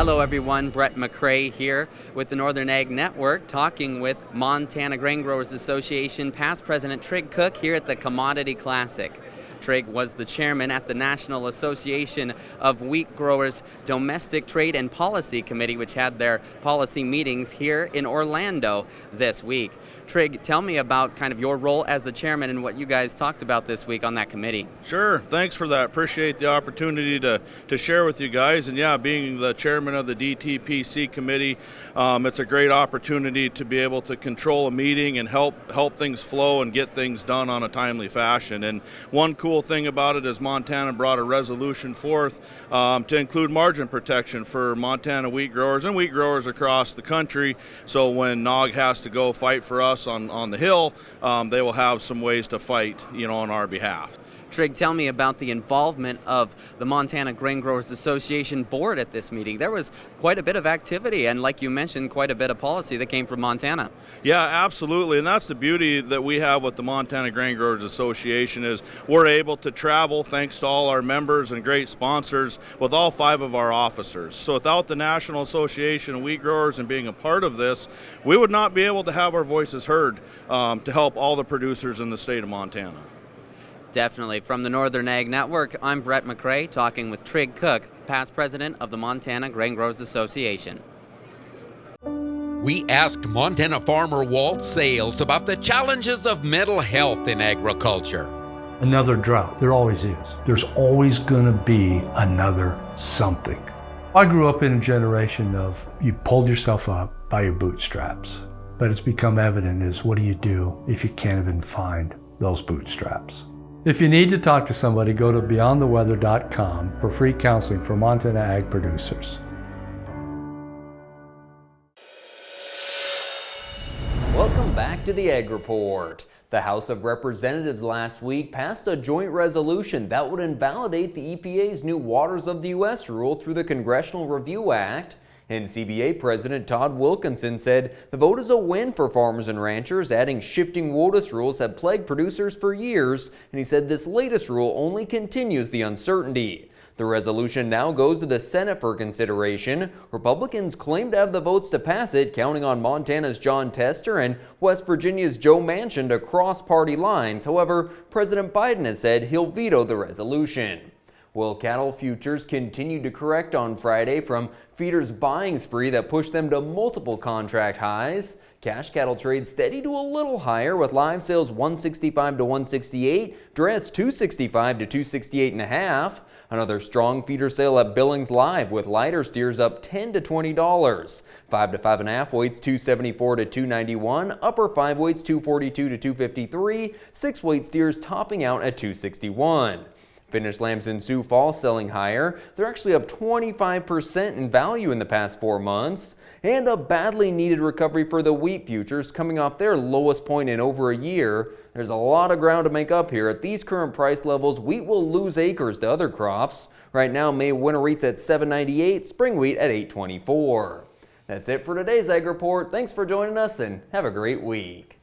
Hello everyone, Brett McRae here with the Northern Ag Network, talking with Montana Grain Growers Association past president Tryg Koch here at the Commodity Classic. Tryg was the chairman at the National Association of Wheat Growers Domestic Trade and Policy Committee, which had their policy meetings here in Orlando this week. Tryg, tell me about kind of your role as the chairman and what you guys talked about this week on that committee. Sure, thanks for that. Appreciate the opportunity to share with you guys. And yeah, being the chairman of the DTPC committee, it's a great opportunity to be able to control a meeting and help things flow and get things done on a timely fashion. And one cool thing about it is Montana brought a resolution forth to include margin protection for Montana wheat growers and wheat growers across the country. So when NOG has to go fight for us on the Hill, they will have some ways to fight, on our behalf. Tryg, tell me about the involvement of the Montana Grain Growers Association board at this meeting. There was quite a bit of activity and, like you mentioned, quite a bit of policy that came from Montana. Yeah, absolutely, and that's the beauty that we have with the Montana Grain Growers Association is we're able to travel thanks to all our members and great sponsors with all 5 of our officers. So without the National Association of Wheat Growers and being a part of this, we would not be able to have our voices heard to help all the producers in the state of Montana. Definitely. From the Northern Ag Network, I'm Brett McRae talking with Tryg Koch, past president of the Montana Grain Growers Association. We asked Montana farmer Walt Sales about the challenges of mental health in agriculture. Another drought. There always is. There's always going to be another something. I grew up in a generation of you pulled yourself up by your bootstraps. But it's become evident is what do you do if you can't even find those bootstraps? If you need to talk to somebody, go to beyondtheweather.com for free counseling for Montana ag producers. Welcome back to the Ag Report. The House of Representatives last week passed a joint resolution that would invalidate the EPA's new Waters of the U.S. rule through the Congressional Review Act. NCBA President Todd Wilkinson said the vote is a win for farmers and ranchers, adding shifting WOTUS rules have plagued producers for years, and he said this latest rule only continues the uncertainty. The resolution now goes to the Senate for consideration. Republicans claim to have the votes to pass it, counting on Montana's John Tester and West Virginia's Joe Manchin to cross party lines. However, President Biden has said he'll veto the resolution. Well, cattle futures continued to correct on Friday from feeders' buying spree that pushed them to multiple contract highs. Cash cattle trade steady to a little higher with live sales 165 to 168, dress 265 to 268.5. Another strong feeder sale at Billings Live with lighter steers up $10 to $20. 5 to 5.5 weights 274 to 291, upper 5 weights 242 to 253, 6 weight steers topping out at 261. Finished lambs in Sioux Falls selling higher. They're actually up 25% in value in the past 4 months. And a badly needed recovery for the wheat futures coming off their lowest point in over a year. There's a lot of ground to make up here. At these current price levels, wheat will lose acres to other crops. Right now, May winter wheat's at $7.98, spring wheat at $8.24. That's it for today's Ag Report. Thanks for joining us and have a great week.